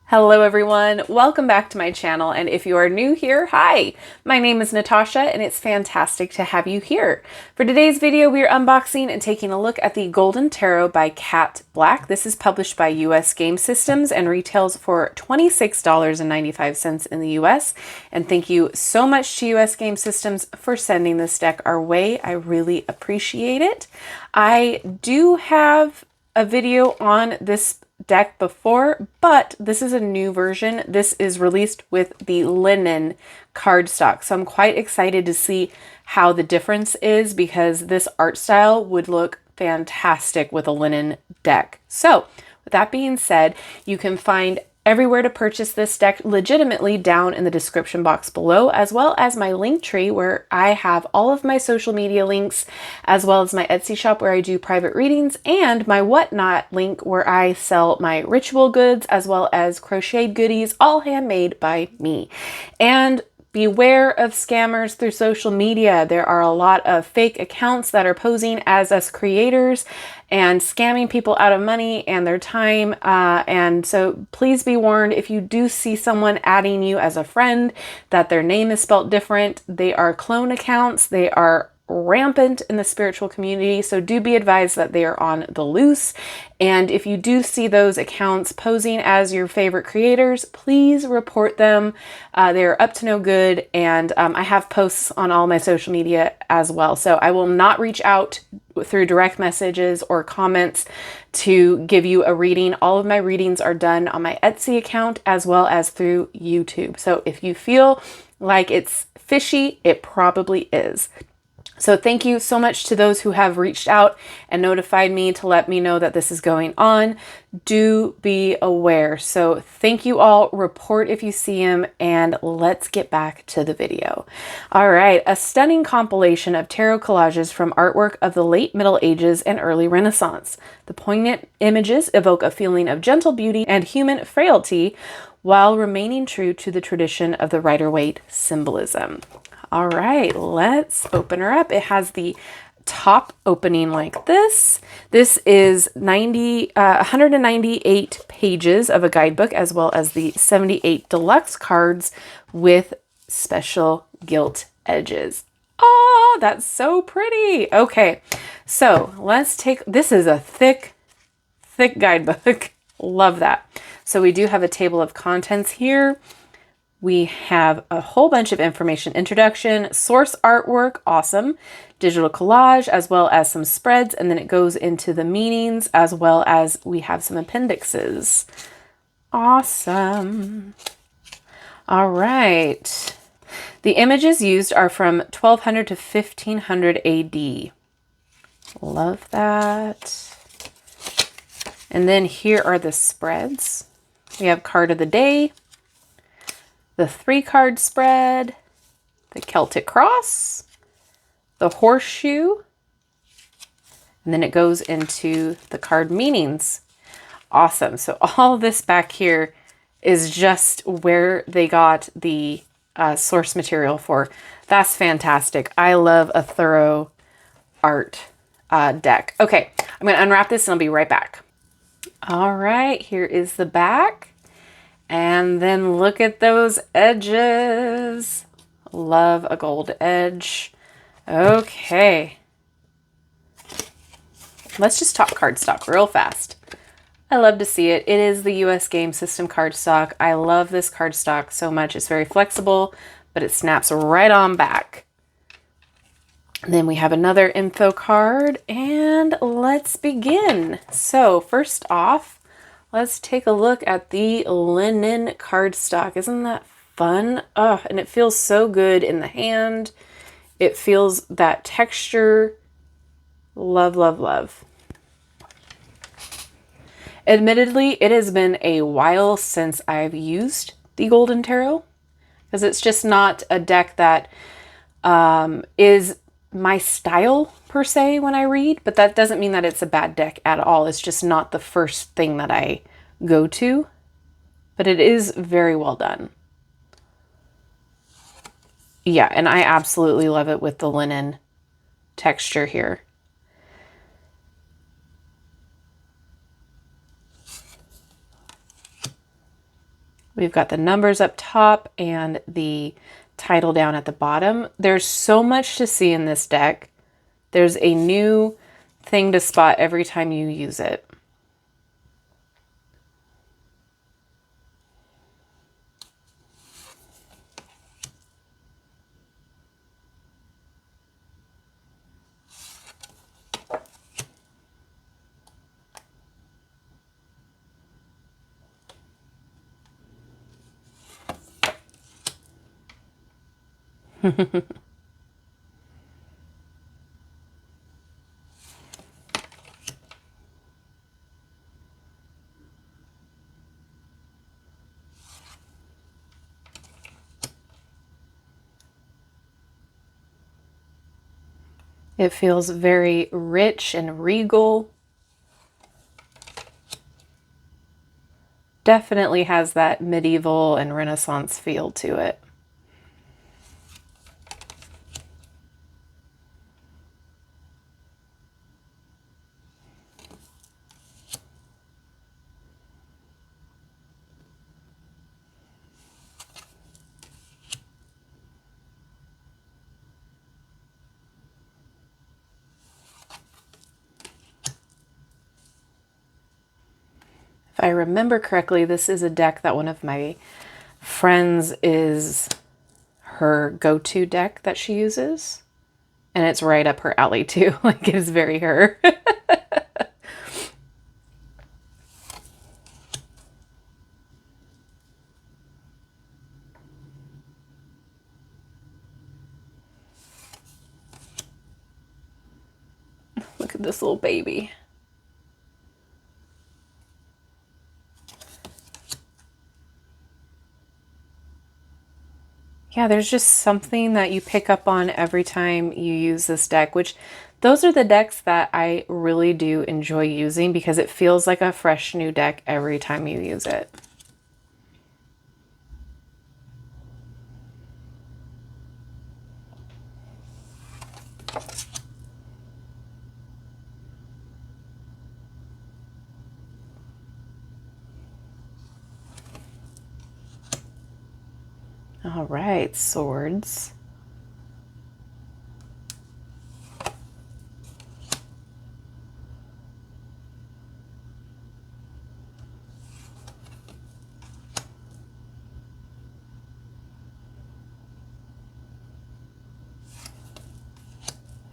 Hello everyone, welcome back to my channel, and if you are new here, hi! My name is Natasha and it's fantastic to have you here. For today's video, we are unboxing and taking a look at the Golden Tarot by Cat Black. This is published by US Game Systems and retails for $26.95 in the US. And thank you so much to US Game Systems for sending this deck our way. I really appreciate it. I do have a video on this deck before, but this is a new version. This is released with the linen cardstock. So I'm quite excited to see how the difference is because this art style would look fantastic with a linen deck. So with that being said, you can find everywhere to purchase this deck legitimately down in the description box below, as well as my link tree where I have all of my social media links, as well as my Etsy shop where I do private readings, and my Whatnot link where I sell my ritual goods as well as crocheted goodies, all handmade by me. And beware of scammers through social media. There are a lot of fake accounts that are posing as us creators and scamming people out of money and their time. And so please be warned, if you do see someone adding you as a friend, that their name is spelt different. They are clone accounts. They are rampant in the spiritual community, so do be advised that they are on the loose. And if you do see those accounts posing as your favorite creators, please report them. They're up to no good, and I have posts on all my social media as well, so I will not reach out through direct messages or comments to give you a reading. All of my readings are done on my Etsy account as well as through YouTube. So if you feel like it's fishy, it probably is. So thank you so much to those who have reached out and notified me to let me know that this is going on. Do be aware. So thank you all. Report if you see him, and let's get back to the video. All right, a stunning compilation of tarot collages from artwork of the late Middle Ages and early Renaissance. The poignant images evoke a feeling of gentle beauty and human frailty while remaining true to the tradition of the Rider-Waite symbolism. All right, let's open her up. It has the top opening like this. This is 198 pages of a guidebook, as well as the 78 deluxe cards with special gilt edges. Oh, that's so pretty. Okay, so let's take, this is a thick guidebook. Love that. So we do have a table of contents here. We have a whole bunch of information, introduction, source artwork, awesome, digital collage, as well as some spreads, and then it goes into the meanings, as well as we have some appendixes. Awesome. All right. The images used are from 1200 to 1500 AD. Love that. And then here are the spreads. We have card of the day, the 3-card spread, the Celtic cross, the horseshoe, and then it goes into the card meanings. Awesome. So all this back here is just where they got the source material for. That's fantastic. I love a thorough art deck. Okay, I'm going to unwrap this and I'll be right back. All right, here is the back. And then look at those edges. Love a gold edge. Okay. Let's just talk cardstock real fast. I love to see it. It is the US Game System cardstock. I love this cardstock so much. It's very flexible, but it snaps right on back. And then we have another info card, and let's begin. So first off, let's take a look at the linen cardstock. Isn't that fun? Oh, and it feels so good in the hand. It feels that texture. Love, love, love. Admittedly, it has been a while since I've used the Golden Tarot, because it's just not a deck that is my style per se when I read, but that doesn't mean that it's a bad deck at all. It's just not the first thing that I go to, but it is very well done. Yeah, and I absolutely love it with the linen texture here. We've got the numbers up top and the title down at the bottom. There's so much to see in this deck. There's a new thing to spot every time you use it. It feels very rich and regal. Definitely has that medieval and Renaissance feel to it. If I remember correctly, this is a deck that one of my friends is her go-to deck that she uses. And it's right up her alley too. Like, it is very her. Look at this little baby. Yeah, there's just something that you pick up on every time you use this deck, which those are the decks that I really do enjoy using because it feels like a fresh new deck every time you use it. All right, swords.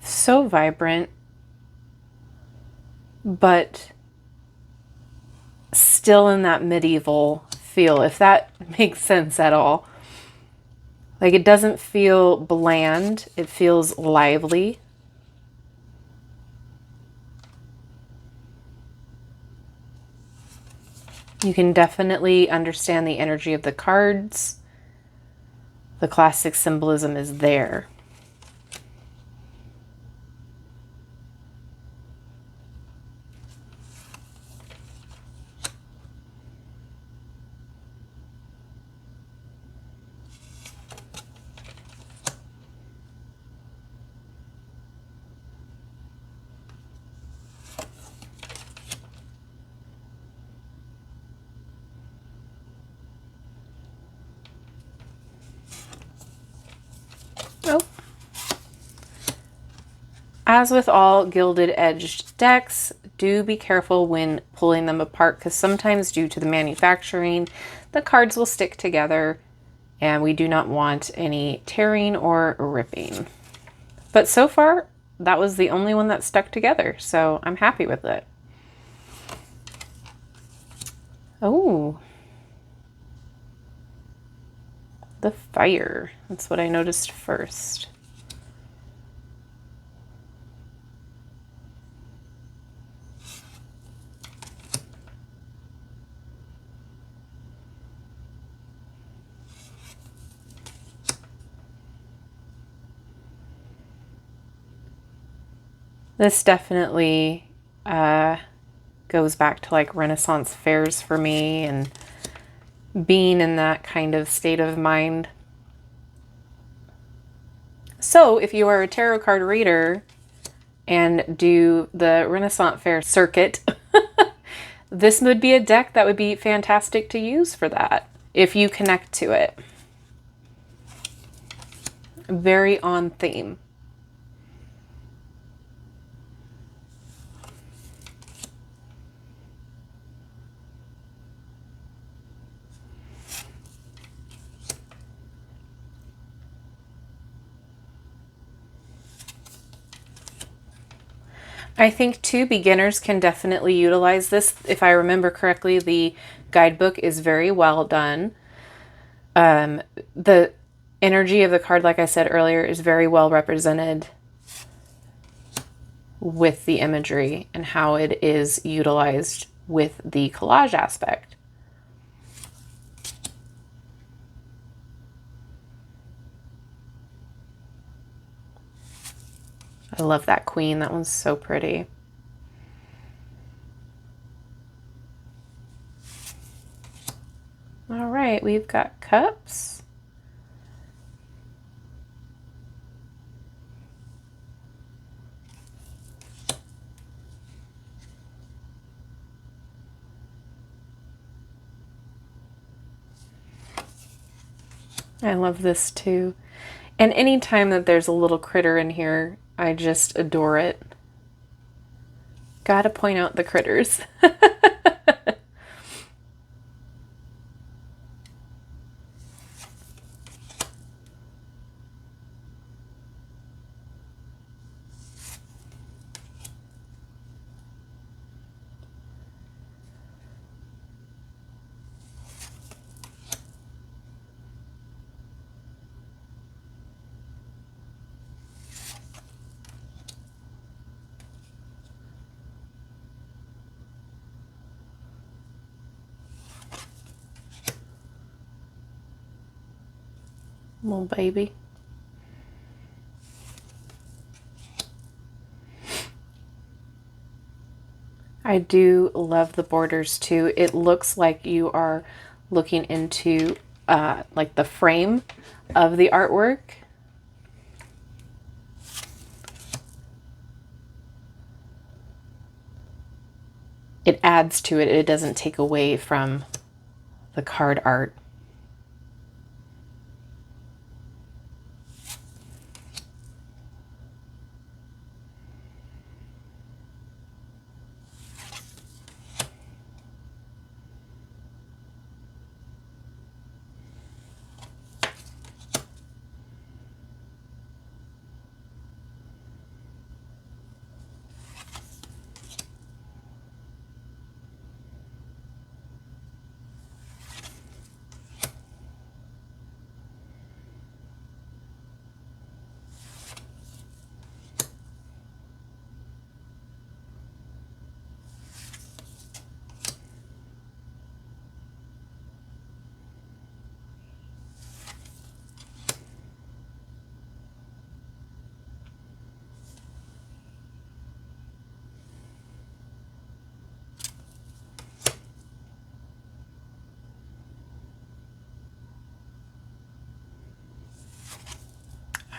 So vibrant, but still in that medieval feel, if that makes sense at all. Like, it doesn't feel bland, it feels lively. You can definitely understand the energy of the cards. The classic symbolism is there. Oh. As with all gilded edged decks, do be careful when pulling them apart because sometimes due to the manufacturing, the cards will stick together and we do not want any tearing or ripping. But so far, that was the only one that stuck together, so I'm happy with it. Oh, the fire. That's what I noticed first. This definitely goes back to like Renaissance fairs for me and being in that kind of state of mind. So if you are a tarot card reader and do the Renaissance fair circuit, this would be a deck that would be fantastic to use for that. if you connect to it. Very on theme. I think too, beginners can definitely utilize this. If I remember correctly, the guidebook is very well done. The energy of the card, like I said earlier, is very well represented with the imagery and how it is utilized with the collage aspect. I love that queen. That one's so pretty. All right, we've got cups. I love this too. And anytime that there's a little critter in here, I just adore it. Gotta point out the critters. Little baby. I do love the borders too. It looks like you are looking into like the frame of the artwork. It adds to it. It doesn't take away from the card art.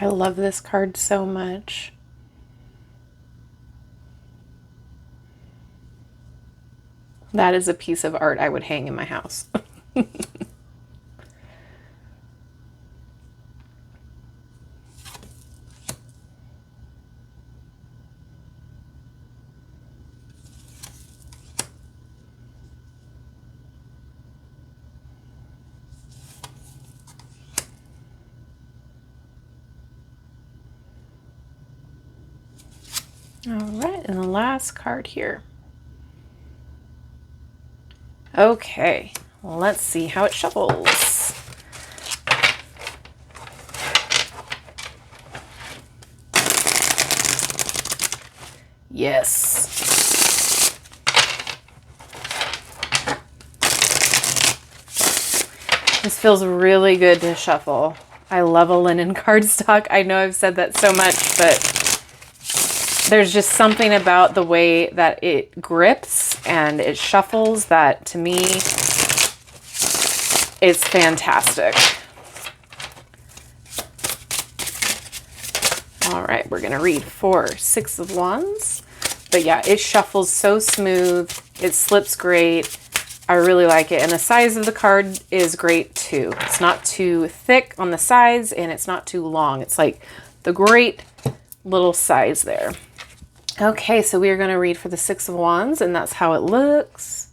I love this card so much. That is a piece of art I would hang in my house. All right, and the last card here. Okay, let's see how it shuffles. Yes. This feels really good to shuffle. I love a linen cardstock. I know I've said that so much, but there's just something about the way that it grips and it shuffles that to me is fantastic. All right, we're gonna read 4, 6 of Wands. But yeah, it shuffles so smooth. It slips great. I really like it. And the size of the card is great too. It's not too thick on the sides and it's not too long. It's like the great little size there. Okay, so we are going to read for the Six of Wands, and that's how it looks.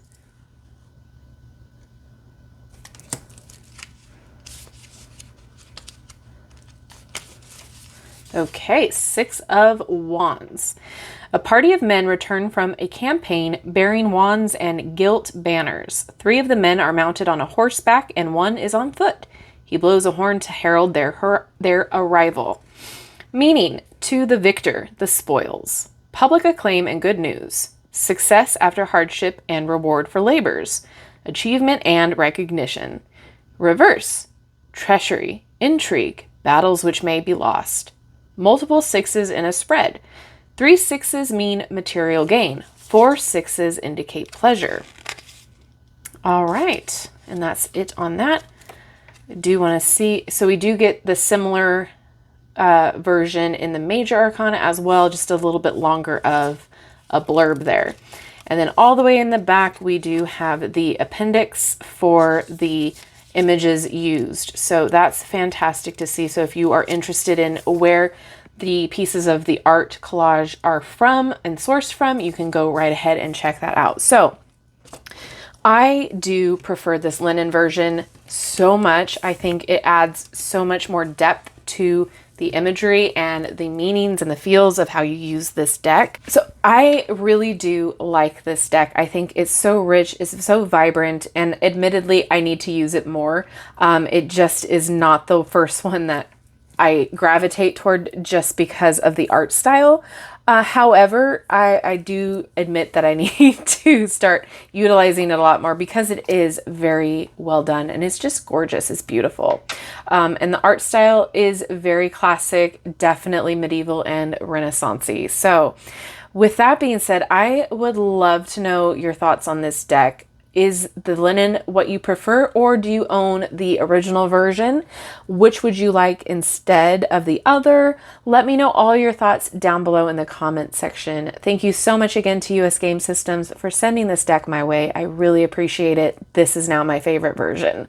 Okay, Six of Wands. A party of men return from a campaign bearing wands and gilt banners. 3 of the men are mounted on a horseback and 1 is on foot. He blows a horn to herald their arrival. Meaning, to the victor, the spoils. Public acclaim and good news. Success after hardship and reward for labors. Achievement and recognition. Reverse. Treachery, intrigue, battles which may be lost. Multiple 6s in a spread. 3 6s mean material gain. 4 6s indicate pleasure. All right, and that's it on that. I do want to see, so we do get the similar version in the Major Arcana as well, just a little bit longer of a blurb there. And then all the way in the back, we do have the appendix for the images used. So that's fantastic to see. So if you are interested in where the pieces of the art collage are from and sourced from, you can go right ahead and check that out. So I do prefer this linen version so much. I think it adds so much more depth to the imagery and the meanings and the feels of how you use this deck. So I really do like this deck. I think it's so rich, it's so vibrant, and admittedly, I need to use it more. It just is not the first one that I gravitate toward just because of the art style. However, I do admit that I need to start utilizing it a lot more because it is very well done and it's just gorgeous. It's beautiful. And the art style is very classic, definitely medieval and Renaissance-y. So with that being said, I would love to know your thoughts on this deck. Is the linen what you prefer, or do you own the original version? Which would you like instead of the other? Let me know all your thoughts down below in the comment section. Thank you so much again to US Game Systems for sending this deck my way. I really appreciate it. This is now my favorite version.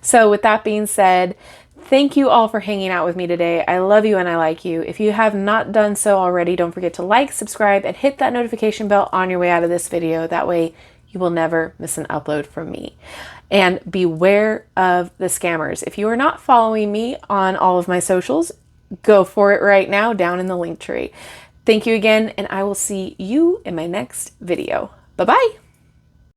So with that being said, thank you all for hanging out with me today. I love you and I like you. If you have not done so already, don't forget to like, subscribe, and hit that notification bell on your way out of this video. That way you will never miss an upload from me. And beware of the scammers. If you are not following me on all of my socials, go for it right now down in the link tree. Thank you again, and I will see you in my next video. Bye-bye.